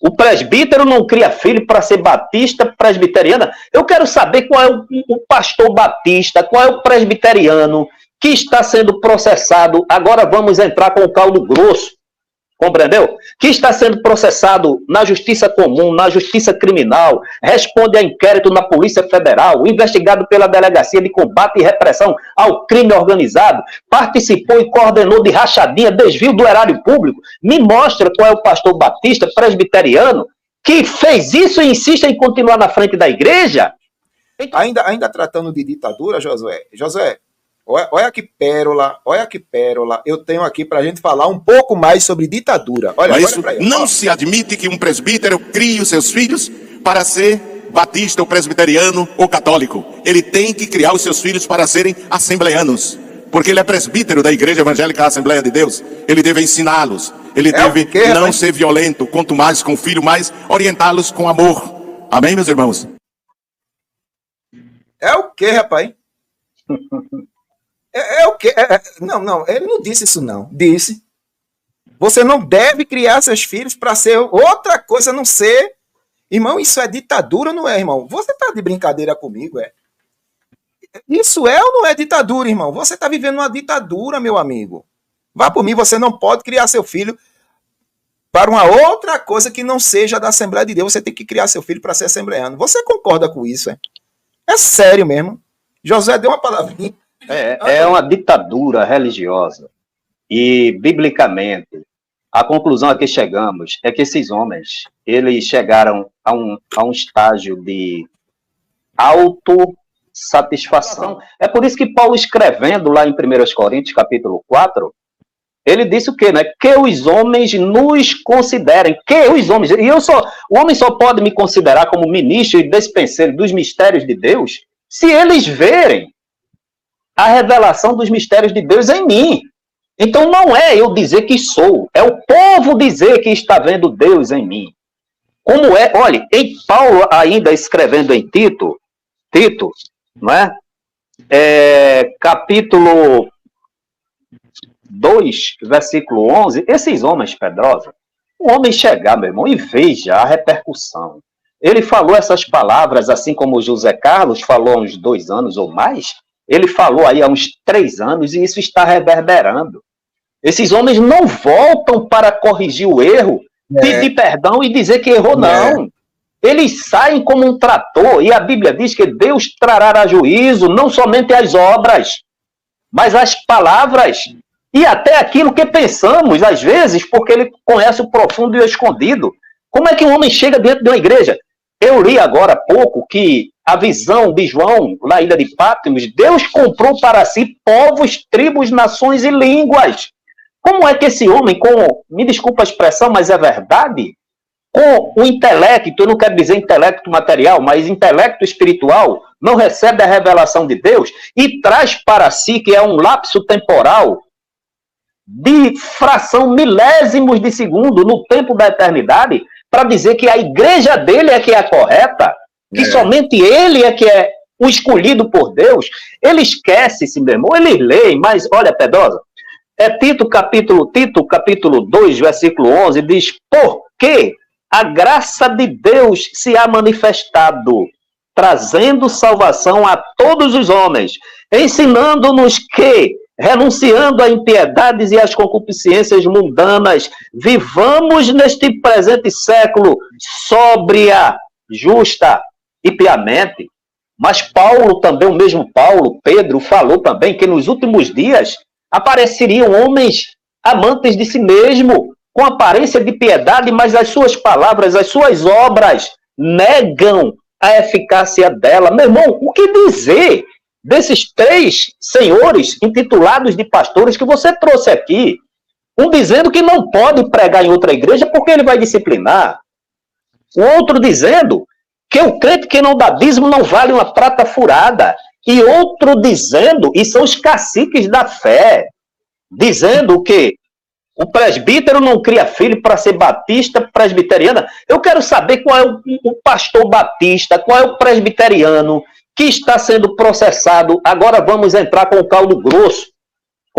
O presbítero não cria filho para ser batista, presbiteriana. Eu quero saber qual é o pastor batista, qual é o presbiteriano que está sendo processado. Agora vamos entrar com o caldo grosso, compreendeu? Que está sendo processado na justiça comum, na justiça criminal, responde a inquérito na Polícia Federal, investigado pela Delegacia de Combate e Repressão ao Crime Organizado, participou e coordenou de rachadinha, desvio do erário público. Me mostra qual é o pastor batista, presbiteriano, que fez isso e insiste em continuar na frente da igreja. Então... Ainda tratando de ditadura, Josué, olha que pérola, eu tenho aqui para a gente falar um pouco mais sobre ditadura. Olha isso, não se admite que um presbítero crie os seus filhos para ser batista ou presbiteriano ou católico. Ele tem que criar os seus filhos para serem assembleanos, porque ele é presbítero da Igreja Evangélica Assembleia de Deus. Ele deve ensiná-los, ele deve não ser violento, quanto mais com o filho, mais orientá-los com amor. Amém, meus irmãos? É o quê, rapaz? É o quê? Não, ele não disse isso, não. Disse. Você não deve criar seus filhos para ser outra coisa, a não ser... Irmão, isso é ditadura, não é, irmão? Você tá de brincadeira comigo, é? Isso é ou não é ditadura, irmão? Você tá vivendo uma ditadura, meu amigo. Vá por mim, você não pode criar seu filho para uma outra coisa que não seja da Assembleia de Deus. Você tem que criar seu filho para ser assembleano. Você concorda com isso, é? É sério mesmo. Josué deu uma palavrinha. É uma ditadura religiosa. E, biblicamente, a conclusão a que chegamos é que esses homens, eles chegaram a um estágio de autossatisfação. É por isso que Paulo, escrevendo lá em 1 Coríntios, capítulo 4, ele disse o quê, né? Que os homens nos considerem. Que os homens... E o homem só pode me considerar como ministro e despenseiro dos mistérios de Deus se eles verem a revelação dos mistérios de Deus em mim. Então não é eu dizer que sou, é o povo dizer que está vendo Deus em mim. Como é, olha, em Paulo ainda escrevendo em Tito, não é? Capítulo 2, versículo 11, esses homens, Pedrosa, o homem chegar, meu irmão, e veja a repercussão. Ele falou essas palavras, assim como o José Carlos falou há uns 2 anos ou mais, ele falou aí há uns 3 anos e isso está reverberando. Esses homens não voltam para corrigir o erro, pedir perdão e dizer que errou, não. Eles saem como um trator e a Bíblia diz que Deus trará a juízo não somente as obras, mas as palavras e até aquilo que pensamos, às vezes, porque ele conhece o profundo e o escondido. Como é que um homem chega dentro de uma igreja? Eu li agora há pouco que a visão de João, na ilha de Patmos, Deus comprou para si povos, tribos, nações e línguas. Como é que esse homem, me desculpa a expressão, mas é verdade, com o intelecto, eu não quero dizer intelecto material, mas intelecto espiritual, não recebe a revelação de Deus e traz para si, que é um lapso temporal, de fração milésimos de segundo no tempo da eternidade, para dizer que a igreja dele é que é a correta, que somente ele é que é o escolhido por Deus. Ele esquece-se, meu irmão, ele lê, mas olha, Pedrosa, Tito capítulo 2, versículo 11, diz, porque a graça de Deus se há manifestado, trazendo salvação a todos os homens, ensinando-nos que, renunciando a impiedades e às concupiscências mundanas, vivamos neste presente século sóbria, justa e piamente. Mas Paulo também, o mesmo Paulo, Pedro, falou também que nos últimos dias apareceriam homens amantes de si mesmo, com aparência de piedade, mas as suas palavras, as suas obras negam a eficácia dela. Meu irmão, o que dizer desses 3 senhores intitulados de pastores que você trouxe aqui? Um dizendo que não pode pregar em outra igreja porque ele vai disciplinar. O outro dizendo que o crente que não dá dízimo não vale uma prata furada. E outro dizendo, e são os caciques da fé, dizendo que o presbítero não cria filho para ser batista, presbiteriana. Eu quero saber qual é o pastor batista, qual é o presbiteriano que está sendo processado. Agora vamos entrar com o caldo grosso,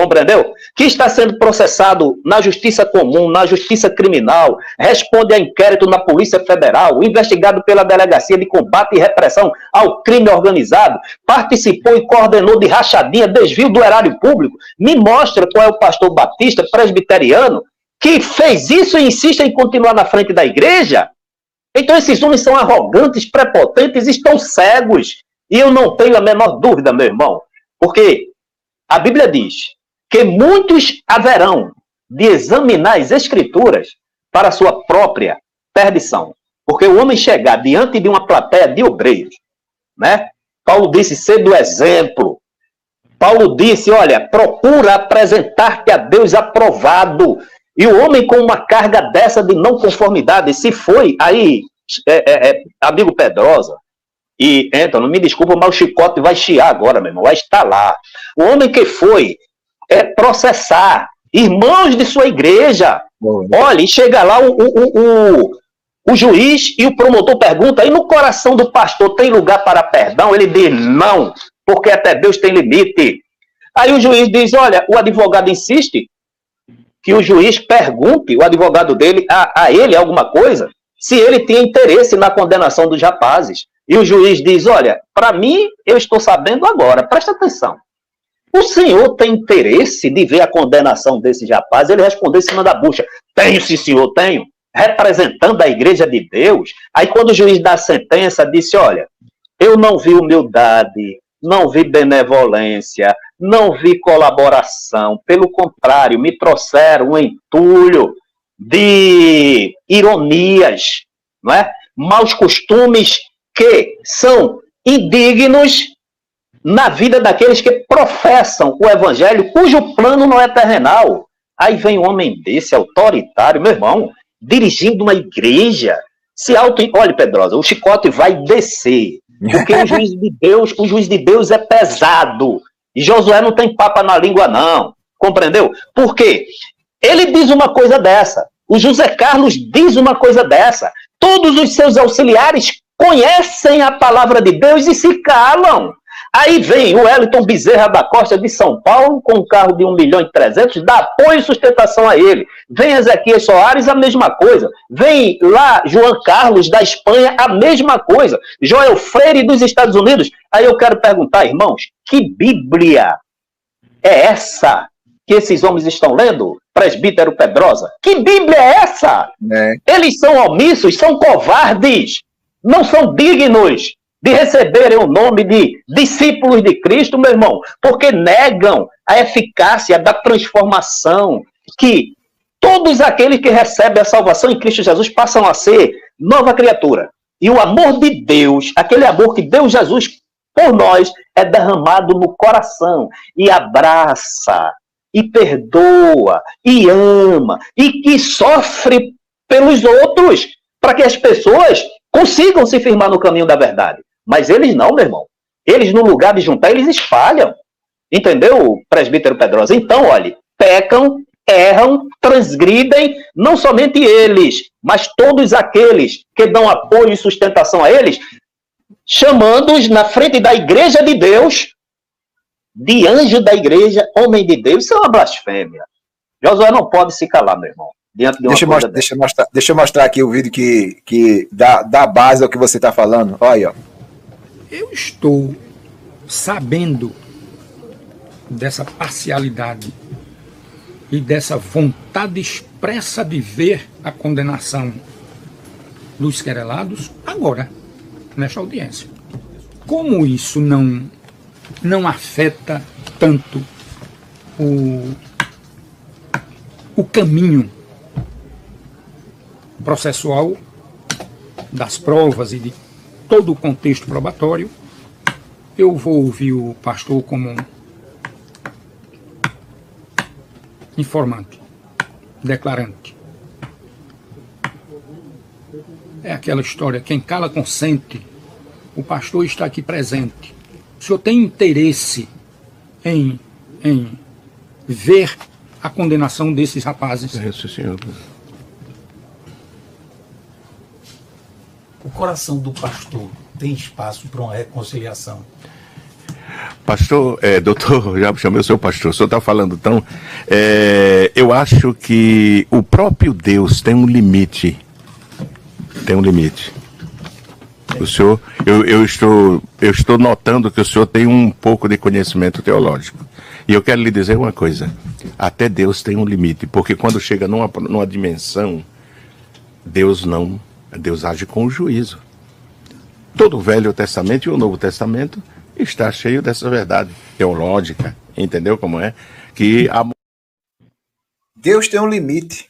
compreendeu? Que está sendo processado na justiça comum, na justiça criminal, responde a inquérito na Polícia Federal, investigado pela Delegacia de Combate e Repressão ao Crime Organizado, participou e coordenou de rachadinha, desvio do erário público. Me mostra qual é o pastor batista presbiteriano que fez isso e insiste em continuar na frente da igreja. Então esses homens são arrogantes, prepotentes, estão cegos. E eu não tenho a menor dúvida, meu irmão, porque a Bíblia diz que muitos haverão de examinar as Escrituras para a sua própria perdição. Porque o homem chegar diante de uma plateia de obreiros, né? Paulo disse, ser do exemplo. Paulo disse, olha, procura apresentar-te a Deus aprovado. E o homem com uma carga dessa de não conformidade, se foi, aí, amigo Pedrosa, e Antônio, me desculpa, mas o chicote vai chiar agora, meu irmão, vai estalar. O homem que foi processar irmãos de sua igreja, olha, e chega lá o juiz e o promotor pergunta, e no coração do pastor tem lugar para perdão? Ele diz, não, porque até Deus tem limite. Aí o juiz diz, olha, o advogado insiste que o juiz pergunte, o advogado dele, a ele alguma coisa, se ele tinha interesse na condenação dos rapazes. E o juiz diz, olha, para mim, eu estou sabendo agora, presta atenção. O senhor tem interesse de ver a condenação desses rapazes? Ele respondeu em cima da bucha, tenho, sim, senhor, tenho. Representando a igreja de Deus. Aí quando o juiz dá a sentença, disse, olha, eu não vi humildade, não vi benevolência, não vi colaboração. Pelo contrário, me trouxeram um entulho de ironias, não é? Maus costumes que são indignos na vida daqueles que professam o evangelho, cujo plano não é terrenal. Aí vem um homem desse, autoritário, meu irmão, dirigindo uma igreja, olha, Pedrosa, o chicote vai descer, porque o juiz de Deus é pesado, e Josué não tem papa na língua não, compreendeu? Por quê? Ele diz uma coisa dessa, o José Carlos diz uma coisa dessa, todos os seus auxiliares conhecem a palavra de Deus e se calam. Aí vem o Wellington Bezerra da Costa de São Paulo, com um carro de 1.300.000, dá apoio e sustentação a ele. Vem Ezequiel Soares, a mesma coisa. Vem lá João Carlos da Espanha, a mesma coisa. Joel Freire dos Estados Unidos. Aí eu quero perguntar, irmãos, que Bíblia é essa que esses homens estão lendo? Presbítero Pedrosa. Que Bíblia é essa? Eles são omissos, são covardes, não são dignos de receberem o nome de discípulos de Cristo, meu irmão, porque negam a eficácia da transformação, que todos aqueles que recebem a salvação em Cristo Jesus passam a ser nova criatura. E o amor de Deus, aquele amor que Deus Jesus por nós, é derramado no coração, e abraça, e perdoa, e ama, e que sofre pelos outros, para que as pessoas consigam se firmar no caminho da verdade. Mas eles não, meu irmão. Eles, no lugar de juntar, eles espalham. Entendeu, presbítero Pedrosa? Então, olha, pecam, erram, transgridem, não somente eles, mas todos aqueles que dão apoio e sustentação a eles, chamando-os na frente da igreja de Deus, de anjo da igreja, homem de Deus. Isso é uma blasfêmia. Josué não pode se calar, meu irmão. Diante de uma deixa eu mostrar aqui o vídeo que dá base ao que você está falando. Olha aí, ó. Eu estou sabendo dessa parcialidade e dessa vontade expressa de ver a condenação dos querelados agora, nesta audiência. Como isso não afeta tanto o caminho processual das provas e de todo o contexto probatório, eu vou ouvir o pastor como informante, declarante. É aquela história, quem cala consente, o pastor está aqui presente. O senhor tem interesse em ver a condenação desses rapazes? É isso, senhor. O coração do pastor tem espaço para uma reconciliação? Pastor, doutor, já chamei o seu pastor, o senhor está falando tão... eu acho que o próprio Deus tem um limite. Tem um limite. O senhor, eu estou notando que o senhor tem um pouco de conhecimento teológico. E eu quero lhe dizer uma coisa. Até Deus tem um limite, porque quando chega numa dimensão, Deus age com juízo. Todo o Velho Testamento e o Novo Testamento está cheio dessa verdade teológica, entendeu como é? Que Deus tem um limite.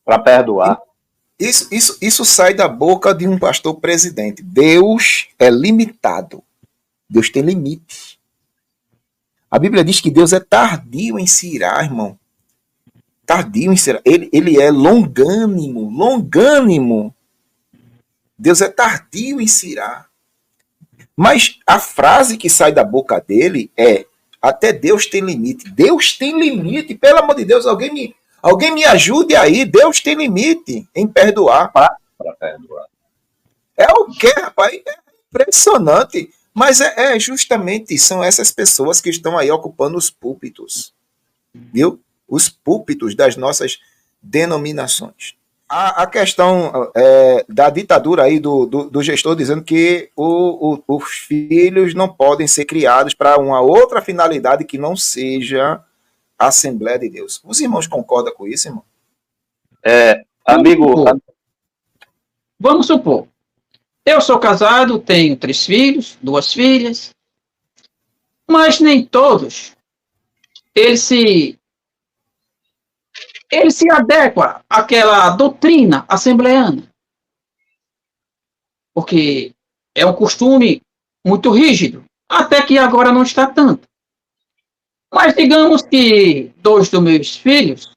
Para perdoar. Isso sai da boca de um pastor presidente. Deus é limitado. Deus tem limite. A Bíblia diz que Deus é tardio em se irar, irmão. Tardio em se irar. Ele é longânimo, longânimo. Deus é tardio em se irar. Mas a frase que sai da boca dele é: até Deus tem limite. Deus tem limite. Pelo amor de Deus, alguém me ajude aí. Deus tem limite em perdoar. Para perdoar. É o quê, rapaz? É impressionante. Mas justamente são essas pessoas que estão aí ocupando os púlpitos. Viu? Os púlpitos das nossas denominações. A questão da ditadura aí do gestor dizendo que os filhos não podem ser criados para uma outra finalidade que não seja a Assembleia de Deus. Os irmãos concordam com isso, irmão? Amigo... Vamos supor. Eu sou casado, tenho 3 filhos, 2 filhas, mas nem todos eles se adequam àquela doutrina assembleana, porque é um costume muito rígido, até que agora não está tanto. Mas digamos que 2 dos meus filhos,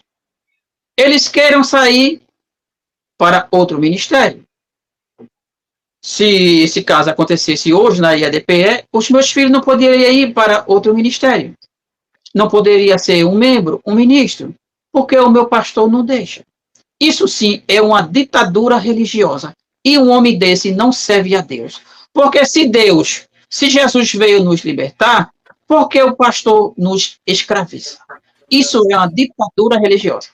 eles queiram sair para outro ministério. Se esse caso acontecesse hoje na IADPE, os meus filhos não poderiam ir para outro ministério. Não poderia ser um membro, um ministro, porque o meu pastor não deixa. Isso sim é uma ditadura religiosa. E um homem desse não serve a Deus. Porque se Jesus veio nos libertar, por que o pastor nos escraviza? Isso é uma ditadura religiosa.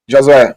Josué.